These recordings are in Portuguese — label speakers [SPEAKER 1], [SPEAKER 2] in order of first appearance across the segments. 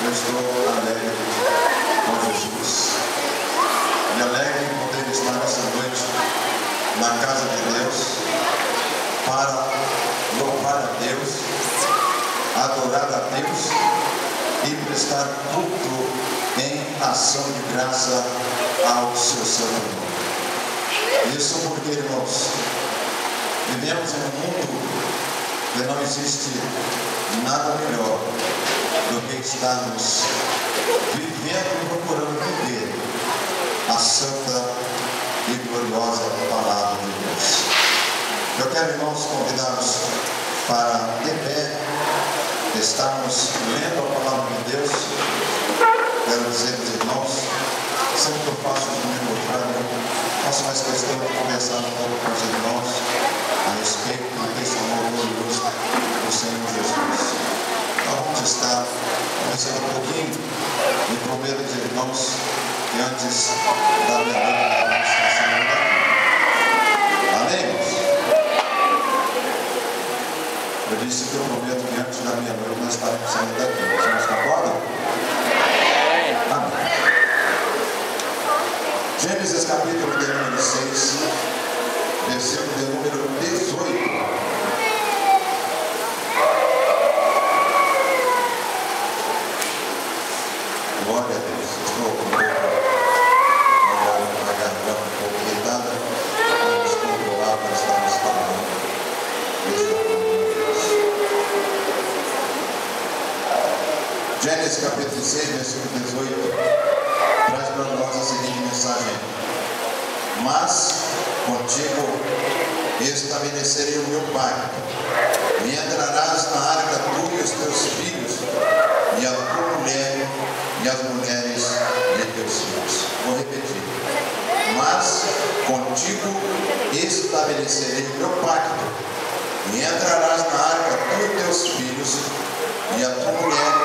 [SPEAKER 1] eu estou alegre com Jesus. Me alegre em poder estar nessa noite na casa de Deus para louvar a Deus, adorar a Deus e prestar culto em ação de graça ao seu santo nome. Isso porque, irmãos, vivemos em um mundo que não existe nada melhor do que estarmos vivendo e procurando viver a santa e gloriosa palavra de Deus. Eu quero, irmãos, convidá-los para, de pé, estarmos lendo a palavra de Deus. Quero dizer aos irmãos, sempre que eu faço o meu contrário, faço mais questão de conversar um pouco com os irmãos a respeito do testemunho glorioso do Senhor Jesus. Então vamos estar conversando um pouquinho e prometo aos irmãos que antes da meia-noite vamos estar saindo daqui. Amém, irmãos? Eu disse que eu prometo que antes da meia-noite nós estaremos saindo daqui. Os irmãos concordam? Amém. Gênesis capítulo de número 6, versículo de número 18. Glória a Deus. Estou com a garganta um pouco irritada. Vamos controlar para estarmos falando. Gênesis capítulo 6, versículo 18, traz para nós a seguinte mensagem: mas contigo estabelecerei o meu pacto, e entrarás na arca tu e os teus filhos, e a tua mulher, e as mulheres de teus filhos. Vou repetir: mas contigo estabelecerei o meu pacto, e entrarás na arca tu e teus filhos, e a tua mulher,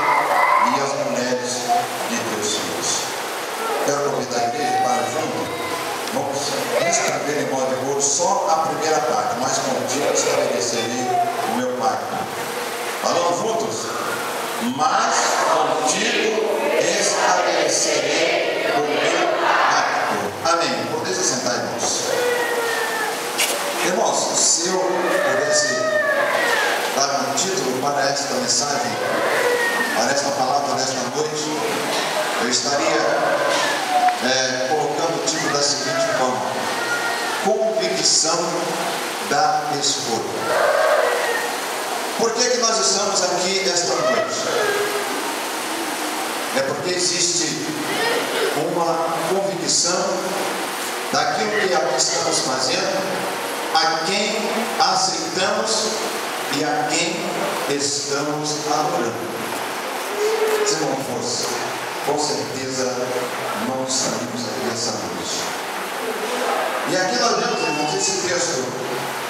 [SPEAKER 1] e as mulheres de teus filhos. Quero convidar a igreja para junto. Vamos escrever em modo de ouro só a primeira parte. Mas contigo estabelecerei o meu pacto. Falamos juntos? Mas contigo estabelecerei o meu pacto. Amém. Podem se sentar, irmãos. Irmãos, se eu pudesse dar um título para esta mensagem, para esta palavra nesta noite, eu estaria colocando o título da seguinte forma: convicção da escolha. Por que nós estamos aqui esta noite? É porque existe uma convicção daquilo que aqui estamos fazendo, a quem aceitamos e a quem estamos adorando. Se não fosse, com certeza não estaríamos aqui essa noite. E aqui nós vemos, irmãos, esse texto,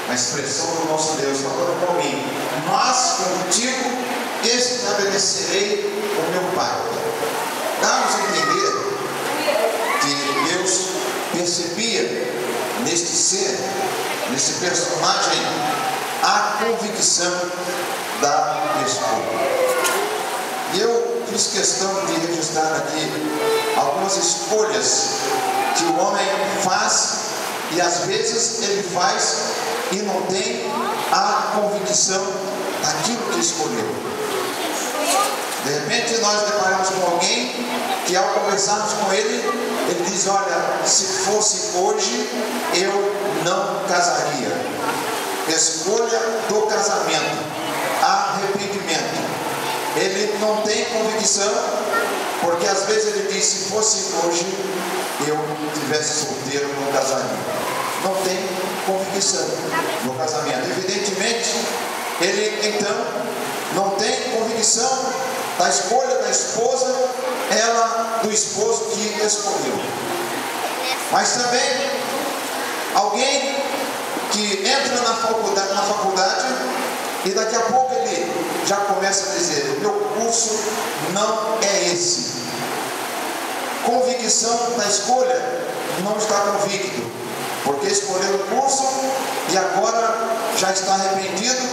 [SPEAKER 1] a expressão do nosso Deus falando com mim: mas contigo estabelecerei o meu pacto. Dá-nos a entender que Deus percebia neste ser, nesse personagem, a convicção da escolha. E eu fiz questão de registrar aqui algumas escolhas que o homem faz, e às vezes ele faz e não tem a convicção daquilo que escolheu. De repente nós deparamos com alguém que, ao conversarmos com ele, ele diz: olha, se fosse hoje eu não casaria. Escolha do casamento, arrependimento. Ele não tem convicção, porque às vezes ele diz: se fosse hoje eu tivesse solteiro, não casaria. Não tem convicção no casamento. Evidentemente, ele então não tem convicção da escolha da esposa, ela do esposo que escolheu. Mas também alguém que entra na faculdade e daqui a pouco ele já começa a dizer: o meu curso não é esse. Convicção da escolha, não está convicto, porque escolheu o curso e agora já está arrependido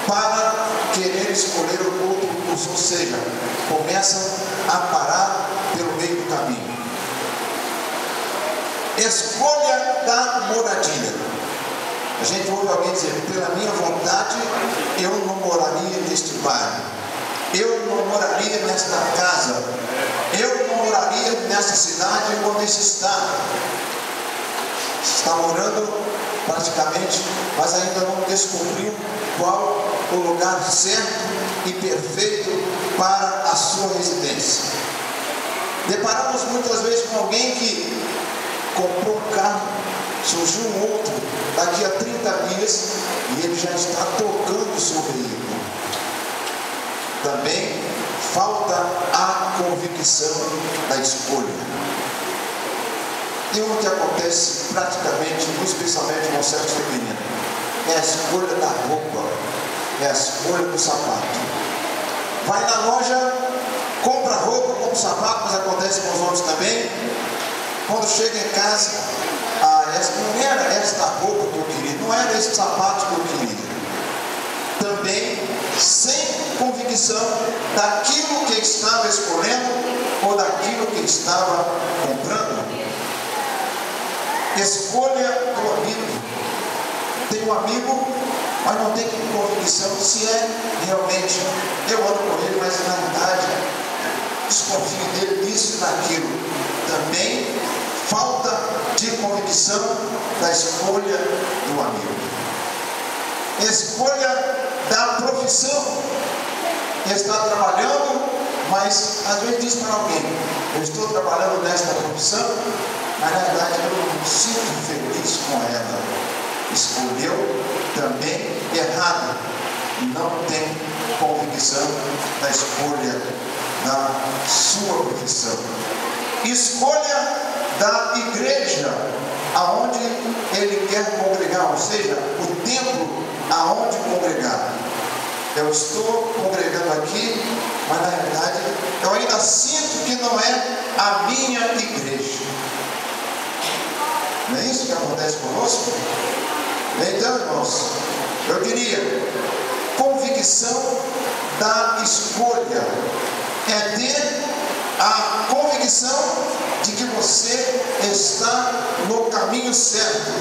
[SPEAKER 1] para querer escolher o outro curso. Ou seja, começa começam a parar pelo meio do caminho. Escolha da moradia. A gente ouve alguém dizer: pela minha vontade, eu não moraria neste bairro, eu não moraria nesta casa, eu não moraria nesta cidade ou nesse estado. Está morando praticamente, mas ainda não descobriu qual o lugar certo e perfeito para a sua residência. Deparamos muitas vezes com alguém que comprou um carro, surgiu um outro daqui a 30 dias e ele já está tocando o seu veículo. Também falta a convicção da escolha. E o que acontece praticamente, especialmente no sexo feminino, é a escolha da roupa, é a escolha do sapato. Vai na loja, compra roupa, compra sapato, mas acontece com os homens também. Quando chega em casa, não era esta roupa que eu queria, não era esse sapato que eu queria. Também sem convicção daquilo que estava escolhendo ou daquilo que estava comprando. Escolha do amigo. Tem um amigo, mas não tem convicção se é realmente. Eu ando com ele, mas na verdade desconfio dele nisso e naquilo. Também falta de convicção da escolha do amigo. Escolha da profissão. Está trabalhando, mas às vezes diz para alguém: eu estou trabalhando nesta profissão, mas na verdade eu não me sinto feliz com ela. Escolheu também errado. Não tem convicção da escolha da sua profissão. Escolha da igreja aonde ele quer congregar, ou seja, o templo aonde congregar. Eu estou congregando aqui, mas na verdade eu ainda sinto que não é a minha igreja. Não é isso que acontece conosco? Então, irmãos, eu diria: convicção da escolha é ter a convicção de que você está no caminho certo.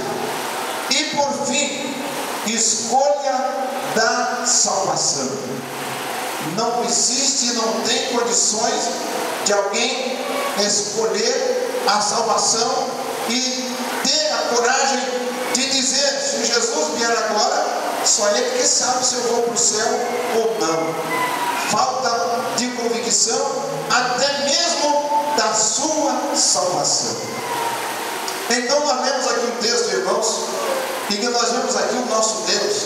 [SPEAKER 1] E por fim, escolha da salvação. Não existe, não tem condições de alguém escolher a salvação e ter a coragem de dizer: se Jesus vier agora, só ele que sabe se eu vou para o céu ou não. Falta de convicção até mesmo da sua salvação. Então nós vemos aqui um texto, irmãos, e que nós vemos aqui o nosso Deus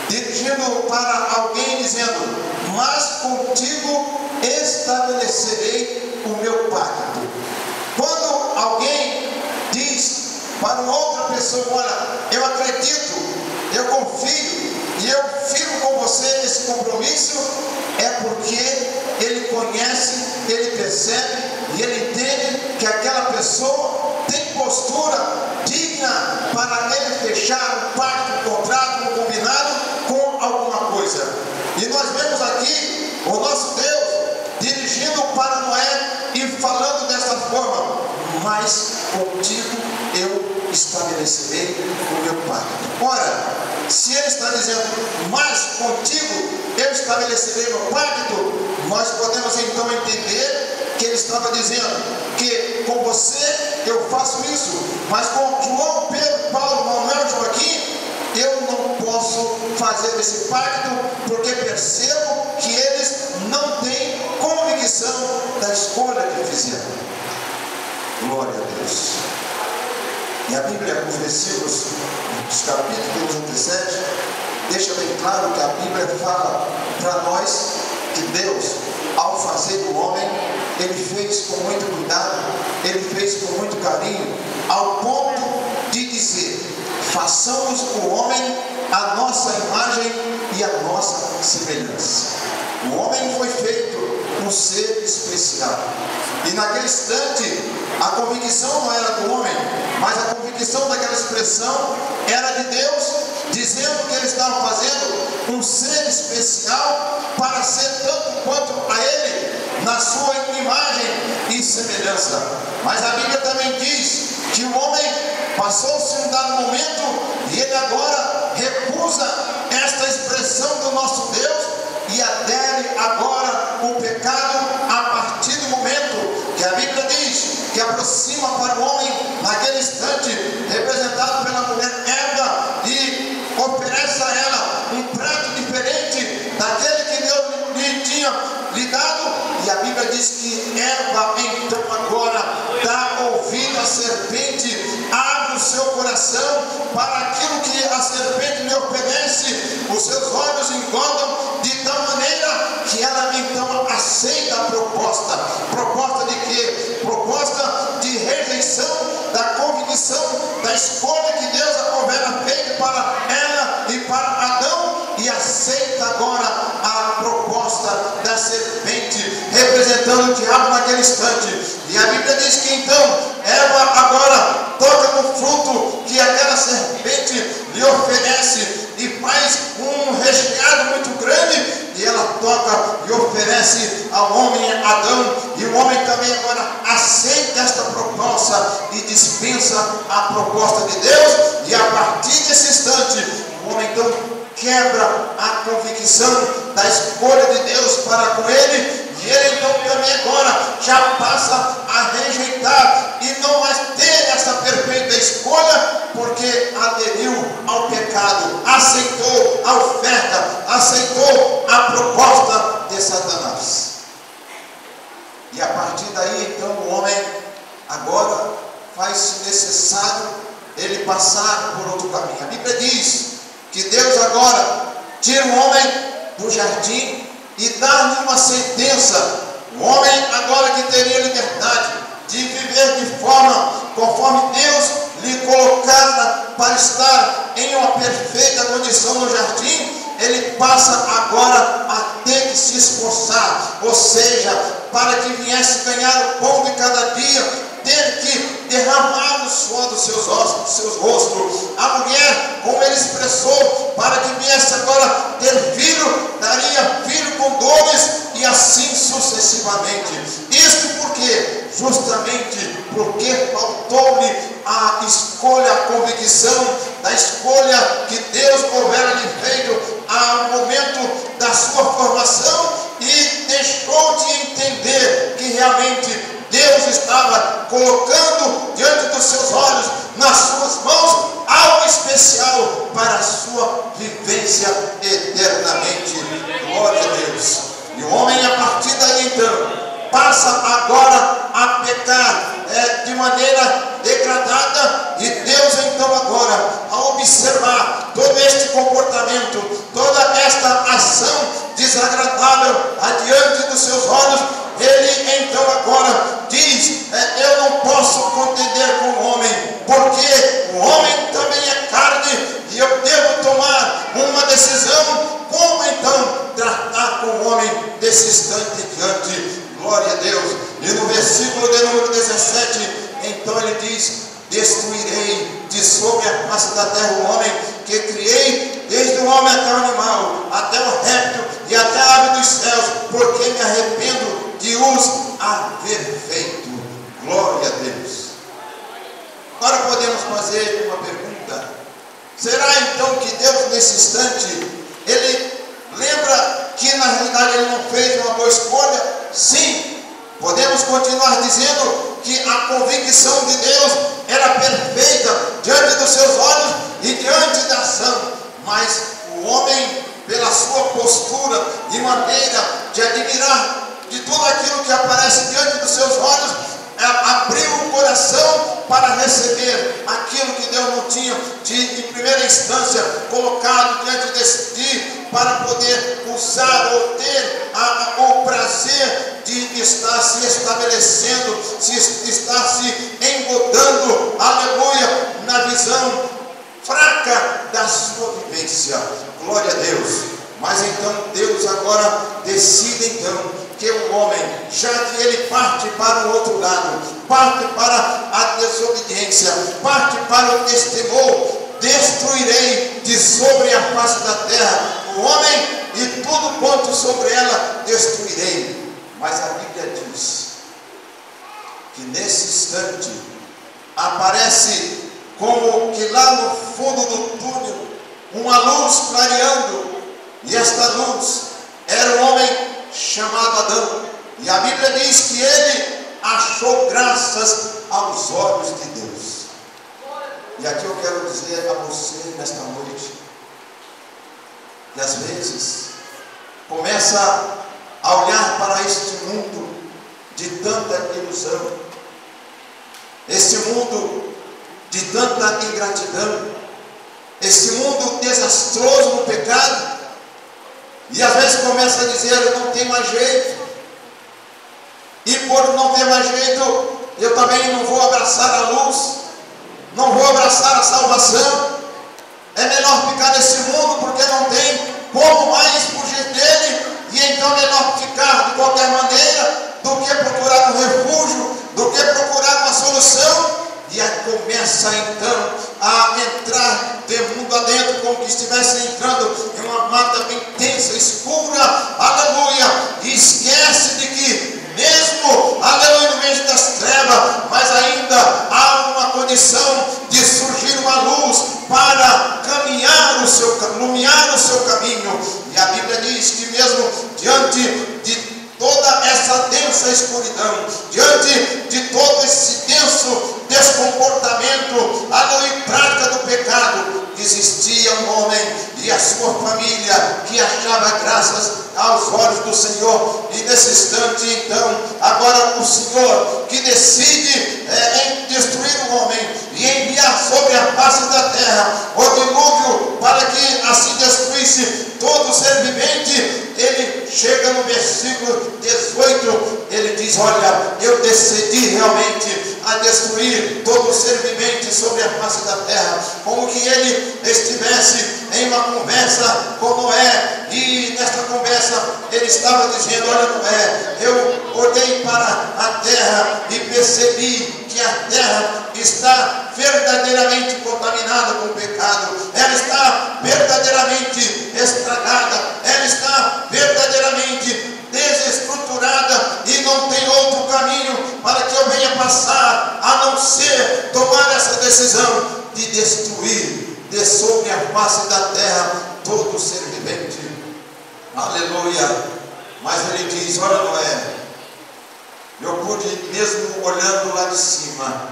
[SPEAKER 1] dirigindo para alguém dizendo: mas contigo estabelecerei o meu pacto. Quando alguém diz para uma outra pessoa: olha, eu acredito, eu confio e eu firmo com você esse compromisso, é porque ele conhece, ele percebe e ele entende que aquela pessoa tem postura digna para ele fechar um pacto, um contrato, um combinado com alguma coisa. E nós vemos aqui o nosso Deus dirigindo para Noé e falando desta forma: mas contigo eu estabelecerei o meu pacto. Ora, se ele está dizendo: mas contigo eu estabelecerei o meu pacto, nós podemos então entender que ele estava dizendo que com você eu faço isso, mas com João, Pedro, Paulo, Manuel, Joaquim, eu não posso fazer esse pacto, porque percebo que eles não têm convicção da escolha que fizeram. Glória a Deus. E a Bíblia, os versículos, os capítulos 37, deixa bem claro que a Bíblia fala para nós que Deus, ao fazer o homem, ele fez com muito cuidado, ele fez com muito carinho, ao ponto de dizer: façamos o homem a nossa imagem e a nossa semelhança. O homem foi feito um ser especial. E naquele instante, a convicção não era do homem, mas a convicção daquela expressão era de Deus, dizendo que ele estava fazendo um ser especial para ser tanto quanto a ele, na sua imagem e semelhança. Mas a Bíblia também diz que o homem passou-se um dado momento e ele agora recusa esta expressão do nosso Deus e adere agora o pecado a partir do momento que a Bíblia diz que aproxima para o homem naquele instante, representado pela mulher Eva, e oferece a ela um prato diferente daquele que Deus lhe tinha lhe dado. E a Bíblia diz que Eva então agora dá ouvido à serpente, abre o seu coração para aquilo que a serpente lhe oferece, os seus olhos engordam de tal maneira que ela então aceita a proposta. Proposta de quê? Proposta de rejeição da convicção da escolha que Deus houvera feito para ela e para Adão, e aceita agora a proposta da serpente, representando o diabo naquele instante. E a Bíblia diz que então Eva agora toca no fruto que aquela serpente lhe oferece e faz um recheado muito grande, e ela toca e oferece ao homem Adão, e o homem também agora aceita esta proposta e dispensa a proposta de Deus. E a partir desse instante o homem então quebra a convicção da escolha de Deus para com ele, e ele então também agora já passa a rejeitar e não mais ter essa perfeita escolha, porque aderiu ao pecado, aceitou a oferta, aceitou a proposta de Satanás. E a partir daí então o homem agora faz-se necessário ele passar por outro caminho. A Bíblia diz que Deus agora tira o homem do jardim e dá-lhe uma sentença. O homem agora que teria liberdade de viver de forma conforme Deus lhe colocara para estar em uma perfeita condição no jardim, ele passa agora a ter que se esforçar, ou seja, para que viesse ganhar o pão de cada dia, ter que derramar o suor dos seus ossos, dos seus rostos. A mulher, como ele expressou, para que viesse agora ter filho, daria filho com dores, e assim sucessivamente. Isto por quê? Justamente porque faltou-lhe a escolha, a convicção da escolha que Deus houvera lhe feito ao momento da sua formação, e deixou de entender que realmente Deus estava colocando diante dos seus olhos, nas suas mãos, algo especial para a sua vivência eternamente. Glória a Deus. E o homem, a partir daí então, passa agora a pecar de maneira degradada, e Deus então agora, ao observar todo este comportamento, toda esta ação desagradável adiante dos seus olhos, ele então agora diz: eu não posso contender com o homem, porque o homem também é carne, e eu devo tomar uma decisão, como então tratar com o homem desse instante em diante. Glória a Deus. E no versículo de número 17, então ele diz: destruirei de sobre a face da terra o homem que criei, desde o homem até o animal, até o réptil e até a ave dos céus, porque me arrependo de os haver feito. Glória a Deus. Agora podemos fazer uma pergunta: será então que Deus nesse instante, ele lembra que na realidade ele não fez uma boa escolha? Sim, podemos continuar dizendo que a convicção de Deus era perfeita diante dos seus olhos e diante da ação, mas o homem, pela sua postura e maneira de admirar de tudo aquilo que aparece diante dos seus olhos, abriu o coração para receber aquilo que Deus não tinha de primeira instância colocado diante de si, para poder usar ou ter o prazer de estar se estabelecendo, se estar se engodando, aleluia, na visão fraca da sua vivência. Glória a Deus. Mas então Deus agora decide então que o homem, já que ele parte para o outro lado, parte para a desobediência, parte para o destemor, destruirei de sobre a face da terra o homem e tudo quanto sobre ela destruirei. Mas a Bíblia diz que nesse instante aparece como que lá no fundo do túnel uma luz clareando, e esta luz era um homem chamado Adão, e a Bíblia diz que ele achou graças aos olhos de Deus. E aqui eu quero dizer a você nesta noite, que às vezes começa a olhar para este mundo de tanta ilusão, este mundo de tanta ingratidão, esse mundo desastroso no pecado, e às vezes começa a dizer: não tem mais jeito, e por não ter mais jeito, eu também não vou abraçar a luz, não vou abraçar a salvação, é melhor ficar nesse mundo porque não tem como mais fugir dele, e então é melhor ficar de qualquer maneira do que procurar um refúgio, do que procurar uma solução. E aí começa então a entrar de mundo adentro, como que estivesse entrando em uma mata bem tensa, escura, aleluia, e esquece de que mesmo, aleluia, no meio das trevas, mas ainda há uma condição de surgir uma luz para iluminar o seu caminho. E a Bíblia diz que mesmo diante de toda essa densa escuridão, diante de todo esse denso descomportamento, aleluia, e prática do pecado, existia um homem e a sua família que achava graças aos olhos do Senhor. E nesse instante então, agora o Senhor que decide em destruir o homem e enviar sobre a face da terra o dilúvio para que assim destruísse todo ser vivente, ele chega no versículo 18, ele diz: olha, eu decidi realmente a destruir todo ser vivente sobre a face da terra, como que ele estivesse em uma conversa com Noé, e nesta conversa ele estava dizendo: olha, Noé, eu olhei para a terra e percebi que a terra está verdadeiramente contaminada com o pecado, ela está verdadeiramente estragada, ela está verdadeiramente desestruturada, e não tem outro caminho para que eu venha passar a não ser tomar essa decisão de destruir de sobre a face da terra todo ser vivente. Aleluia. Mas ele diz: olha, Noé, eu pude, mesmo olhando lá de cima,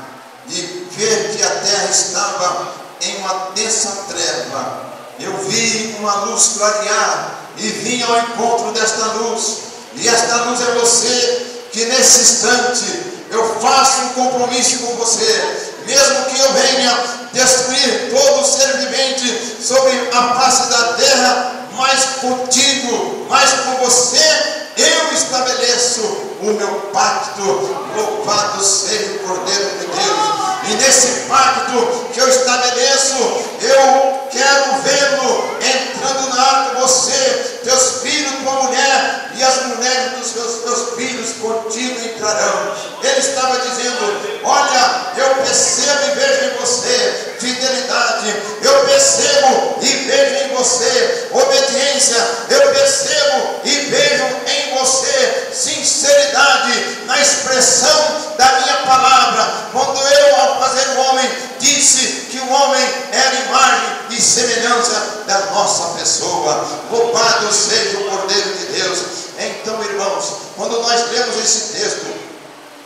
[SPEAKER 1] e ver que a terra estava em uma densa treva, eu vi uma luz clarear e vim ao encontro desta luz. E esta luz é você, que nesse instante eu faço um compromisso com você, mesmo que eu venha destruir todo ser vivente sobre a face da terra, mas contigo, mas com você, eu estabeleço o meu pacto. Louvado seja o Cordeiro de Deus. E nesse pacto que eu estabeleço, eu quero vê-lo entrando na arca, você, teus filhos, tua mulher, e as mulheres dos teus filhos contigo entrarão. Ele estava dizendo: olha, eu percebo e vejo em você fidelidade, eu percebo e vejo em você obediência, eu percebo e vejo em você sinceridade na expressão da minha palavra. Quando eu, ao fazer o homem, disse que o homem era imagem e semelhança da nossa pessoa. Louvado seja o Cordeiro de Deus. Então, irmãos, quando nós lemos esse texto,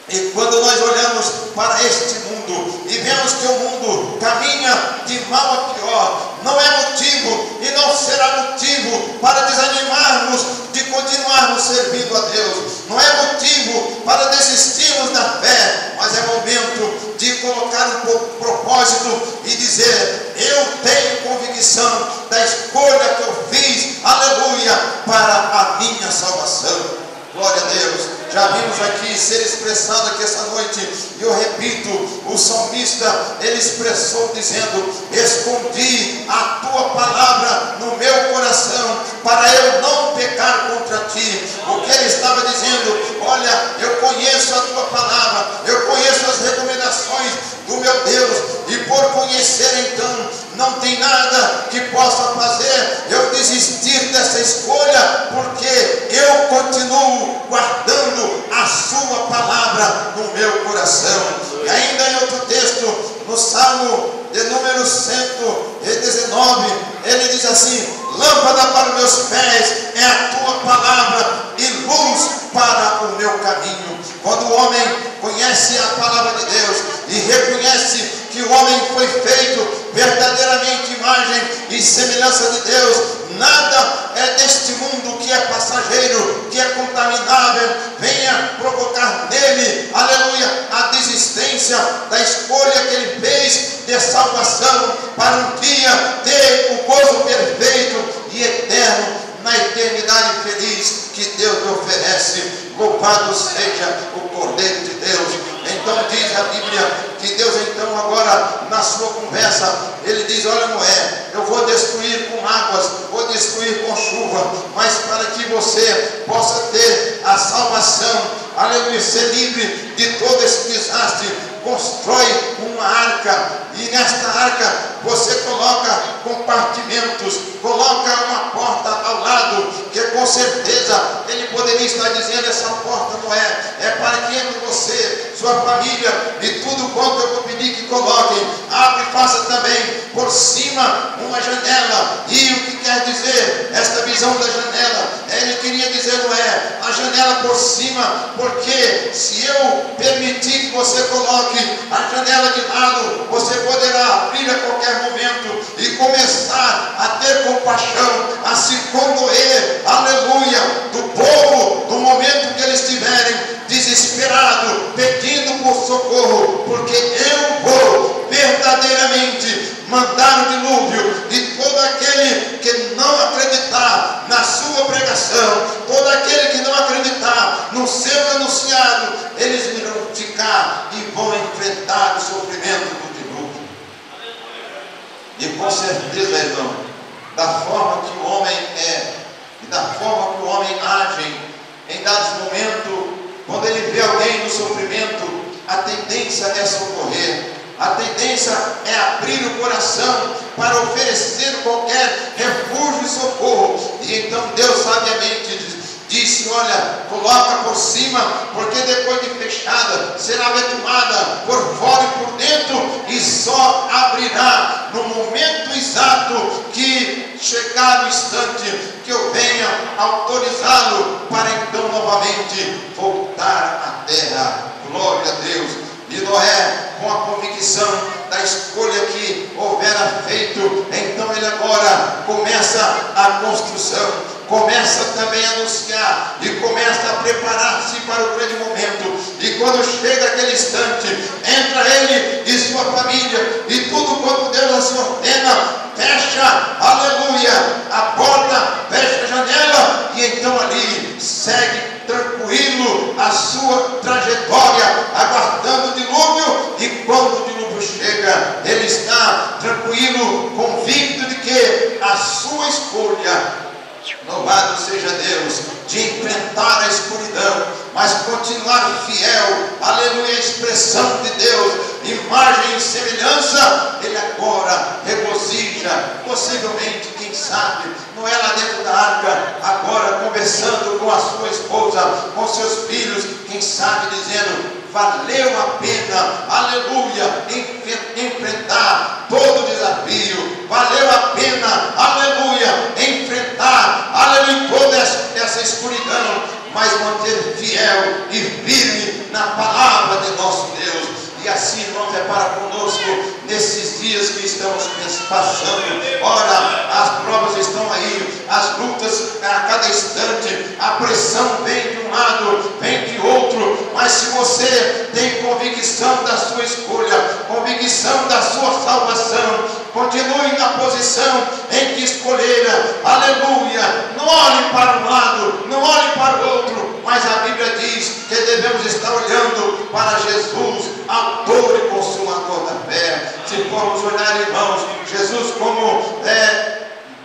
[SPEAKER 1] e quando nós olhamos para este mundo e vemos que o mundo caminha de mal a pior, não é motivo e não será motivo para desanimarmos de continuarmos servindo a Deus, não é motivo para desistirmos da fé, mas é momento de colocar um propósito e dizer: eu tenho convicção da escolha que eu fiz, aleluia, para a minha salvação. Glória a Deus. Já vimos aqui ser expressado aqui essa noite, e eu repito, o salmista, ele expressou dizendo: escondi a tua palavra no meu coração, para eu não pecar contra ti. O que ele estava dizendo: olha, eu conheço a tua palavra, eu conheço as recomendações do meu Deus, e por conhecer então, não tem nada que possa fazer eu desistir dessa escolha, porque eu continuo guardando a sua palavra no meu coração. E ainda em outro texto, no Salmo de número 119, ele diz assim: lâmpada para os meus pés é a tua palavra e luz para o meu caminho. Quando o homem conhece a palavra de Deus e reconhece que o homem foi feito verdadeiramente imagem e semelhança de Deus, nada é deste mundo que é passageiro, que é contaminável, venha provocar nele, aleluia, a desistência da escolha que ele fez de salvação, para um dia ter o gozo perfeito e eterno na eternidade feliz que Deus lhe oferece. Louvado seja o Cordeiro de Deus. Então diz a Bíblia que Deus então agora na sua conversa, ele diz: olha Noé, eu vou destruir com águas, vou destruir com chuva, mas para que você possa ter a salvação, aleluia, ser livre de todo esse desastre, constrói uma arca, e nesta arca você coloca compartimentos, coloca uma porta ao lado, que com certeza ele poderia estar dizendo: essa porta não é para que entre você, sua família e tudo quanto eu vou pedir que coloquem. Abre e faça também por cima uma janela. E o que quer dizer esta visão da janela? Ele queria dizer: não é a janela por cima, porque se eu permitir que você coloque a janela de lado, você poderá abrir a qualquer momento e começar a ter compaixão, a se condoer, aleluia, do povo, do momento que eles estiverem desesperados, pedindo por socorro, porque eu vou verdadeiramente mandar o dilúvio, e todo aquele que não acreditar na sua pregação, todo aquele que não acreditar no seu anunciado, eles virão ficar e vão enfrentar o sofrimento do dilúvio. E com certeza, irmão, da forma que o homem é e da forma que o homem age em dados momentos, quando ele vê alguém no sofrimento, a tendência é socorrer, a tendência é abrir o coração para oferecer qualquer refúgio e socorro. E então Deus sabiamente disse: olha, coloca por cima, porque depois de fechada será betumada por fora e por dentro, e só abrirá no momento exato que chegar o instante que eu venha autorizá-lo para então novamente voltar à terra. Glória a Deus. E Noé, com a convicção da escolha que houvera feito, então ele agora começa a construção, começa também a anunciar e começa a preparar-se para o grande momento. E quando chega aquele instante, entra ele e sua família, e tudo quanto Deus assim ordena, fecha, aleluia, a porta, fecha a janela, e então ali segue tranquilo a sua trajetória, aguardando o dilúvio. E quando o dilúvio chega, ele está tranquilo, convicto de que a sua escolha, louvado seja Deus, de enfrentar a escuridão, mas continuar fiel, aleluia, a expressão de Deus, imagem e semelhança, ele agora regozija, possivelmente, quem sabe, não é lá dentro da arca, agora conversando com a sua esposa, com seus filhos, quem sabe dizendo: valeu a pena, aleluia, enfrentar todo o desafio, valeu a pena, aleluia, enfrentar, aleluia, toda essa escuridão, mas manter fiel e firme na palavra de nosso Deus. E assim, irmãos, é para conosco nesses dias que estamos passando. Ora, as provas estão aí, as lutas a cada instante, a pressão vem de um lado, vem de outro, mas se você tem convicção da sua escolha, convicção da sua salvação, continue na posição em que escolheram, aleluia. Não olhe para um lado, não olhe para o outro, mas a Bíblia diz que devemos estar olhando para Jesus, autor e consumador da fé. Se formos olhar, irmãos, Jesus como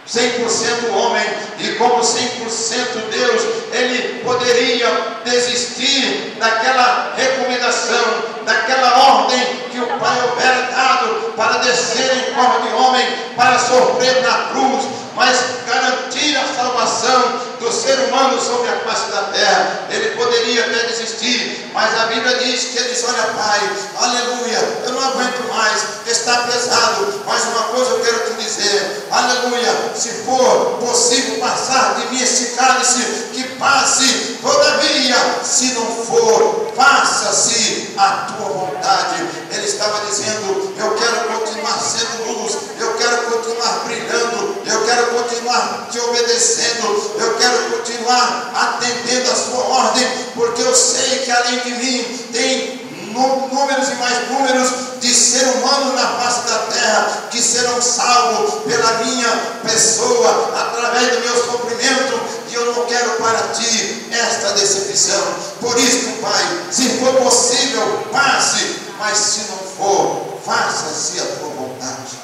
[SPEAKER 1] 100% homem e como 100% Deus, ele poderia desistir daquela recomendação, daquela ordem que o Pai houvera dado para descer em forma de homem, para sofrer na cruz, mas garantir a salvação do ser humano sobre a face da terra. Ele poderia até desistir mas a Bíblia diz que ele diz: olha, Pai, aleluia, eu não aguento mais, está pesado, mas uma coisa eu quero te dizer, aleluia, se for possível passar de mim este cálice, que passe, todavia, se não for, faça-se a tua vontade. Ele estava dizendo: eu quero continuar sendo luz, eu quero continuar brilhando, eu quero continuar te obedecendo, eu quero continuar atendendo a sua ordem, porque eu sei que além de mim tem números e mais números de ser humano na face da terra que serão salvos pela minha pessoa, através do meu sofrimento, e eu não quero para ti esta decepção. Por isso, Pai, se for possível, passe, mas se não for, faça-se a tua vontade.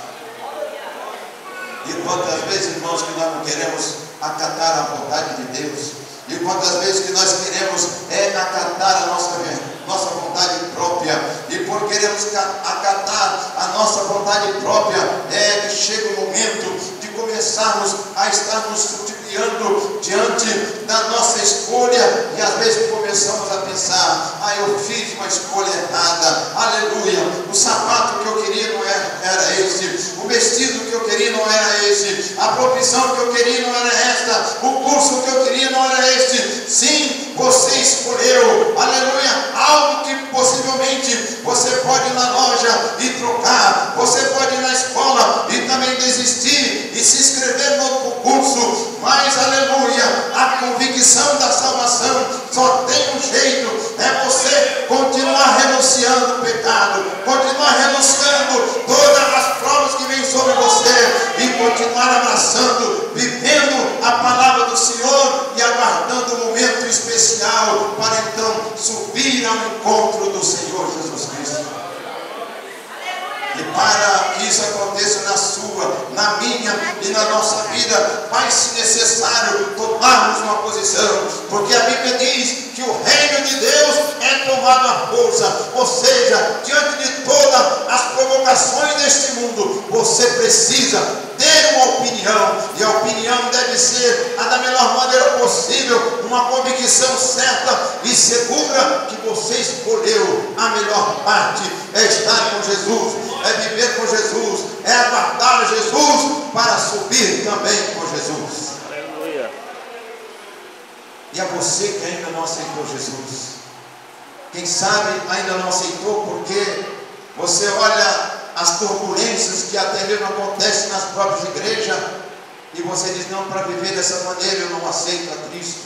[SPEAKER 1] E quantas vezes, irmãos, que nós não queremos acatar a vontade de Deus, e quantas vezes que nós queremos acatar a nossa vontade própria, e por queremos acatar a nossa vontade própria, que chega o momento de começarmos a estar nos judiando diante da nossa escolha, e às vezes começamos a pensar: eu fiz uma escolha errada, aleluia, o sapato que eu queria não era esse, o vestido que eu queria não era esse, a profissão que eu queria não era esta, o curso que eu queria não era este. Sim, você escolheu, aleluia, algo que possivelmente você pode ir na loja e trocar, você pode ir na escola e também desistir e se inscrever no outro curso, mas aleluia, a convicção da salvação só tem um jeito: é você continuar renunciando o pecado, continuar renunciando todas as provas que vêm sobre você e continuar abraçando, vivendo a palavra do Senhor e aguardando um momento especial para então subir ao encontro do Senhor Jesus Cristo. E para que isso aconteça na sua, na minha e na nossa vida, faz-se necessário tomarmos uma posição, porque a Bíblia diz que o reino de Deus é tomado à força, ou seja, diante de todas as provocações deste mundo, você precisa ter uma opinião, e a opinião deve ser a da melhor maneira possível, uma convicção certa e segura que você escolheu a melhor parte, é estar com Jesus, é viver com Jesus, é aguardar Jesus para subir também com Jesus.
[SPEAKER 2] Aleluia.
[SPEAKER 1] E a você que ainda não aceitou Jesus, quem sabe ainda não aceitou porque você olha as turbulências que até mesmo acontecem nas próprias igrejas e você diz: não, para viver dessa maneira eu não aceito a Cristo.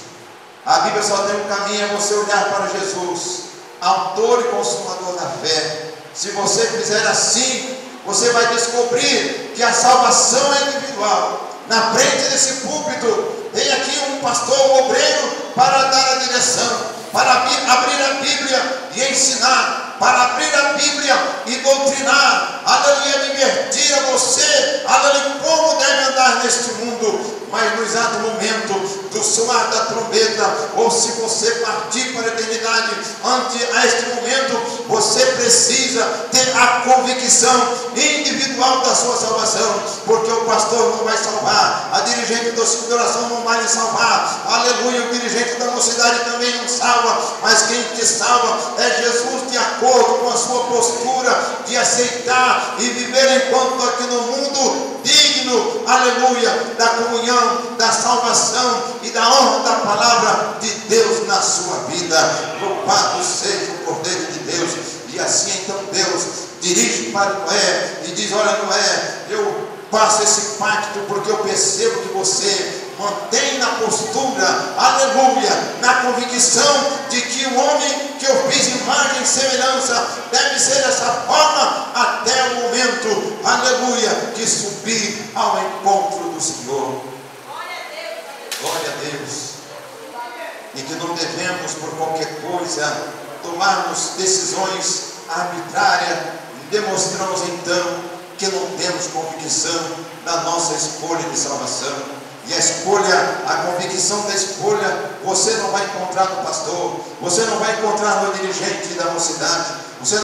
[SPEAKER 1] A Bíblia só tem um caminho: é você olhar para Jesus, autor e consumador da fé. Se você fizer assim, você vai descobrir que a salvação é individual. Na frente desse púlpito tem aqui um pastor, um obreiro, para dar a direção, para abrir a Bíblia e ensinar, para abrir a Bíblia e doutrinar, aleluia, divertir a você, aleluia, como deve andar neste mundo. Mas no exato momento do soar da trombeta, ou se você partir para a eternidade, ante a este momento, você precisa ter a convicção individual da sua salvação, porque o pastor não vai salvar, a dirigente da sua oração não vai lhe salvar, aleluia, o dirigente da mocidade também não salva, mas quem te salva é Jesus, de acordo com a sua postura de aceitar e viver enquanto aqui no mundo, digno, aleluia, da comunhão, da salvação e da honra da palavra de Deus na sua vida. Louvado seja o Cordeiro de Deus. E assim então Deus dirige para Noé e diz: olha, Noé, eu faço esse pacto porque eu percebo que você mantém na postura, aleluia, na convicção de que o homem que eu fiz imagem e semelhança deve ser dessa forma até o momento, aleluia, de subir ao encontro do Senhor. Glória a Deus. E que não devemos por qualquer coisa tomarmos decisões arbitrárias. Demonstramos então que não temos convicção na nossa escolha de salvação. E a escolha, a convicção da escolha, você não vai encontrar no pastor, você não vai encontrar no dirigente da mocidade, você